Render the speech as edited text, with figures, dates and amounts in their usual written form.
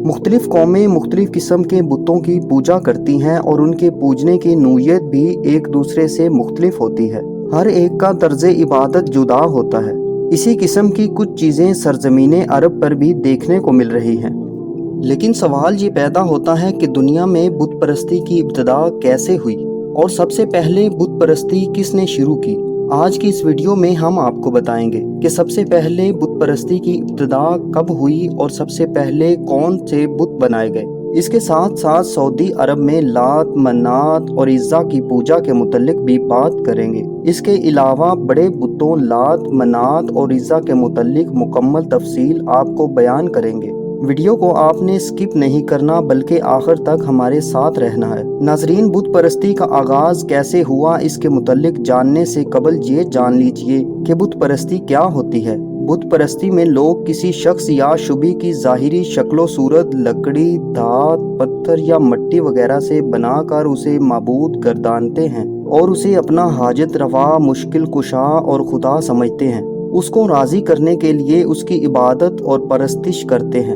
मुख्तलिफ कौमें मुख्तलिफ किस्म के बुतों की पूजा करती हैं और उनके पूजने की नौयत भी एक दूसरे से मुख्तलिफ होती है। हर एक का तर्ज इबादत जुदा होता है। इसी किस्म की कुछ चीज़ें सरजमीन अरब पर भी देखने को मिल रही हैं। लेकिन सवाल ये पैदा होता है कि दुनिया में बुत परस्ती की इब्तिदा कैसे हुई और सबसे पहले बुत परस्ती किसने शुरू की। आज की इस वीडियो में हम आपको बताएंगे कि सबसे पहले बुत परस्ती की इब्तिदा कब हुई और सबसे पहले कौन से बुत बनाए गए। इसके साथ साथ सऊदी अरब में लात, मन्नात और इज़्ज़ा की पूजा के मुतल्लिक भी बात करेंगे। इसके अलावा बड़े बुतों लात, मन्नात और इज़्ज़ा के मुतल्लिक मुकम्मल तफसील आपको बयान करेंगे। वीडियो को आपने स्किप नहीं करना बल्कि आखिर तक हमारे साथ रहना है। नाजरीन, बुत परस्ती का आगाज़ कैसे हुआ इसके मुतल्लिक जानने से कबल ये जान लीजिए कि बुत परस्ती क्या होती है। बुत परस्ती में लोग किसी शख्स या शुबी की ज़ाहिरी शक्लो सूरत लकड़ी, धात, पत्थर या मिट्टी वगैरह से बनाकर उसे माबूद गर्दानते हैं और उसे अपना हाजत रवा, मुश्किल कुशा और खुदा समझते हैं। उसको राज़ी करने के लिए उसकी इबादत और परस्तिश करते हैं।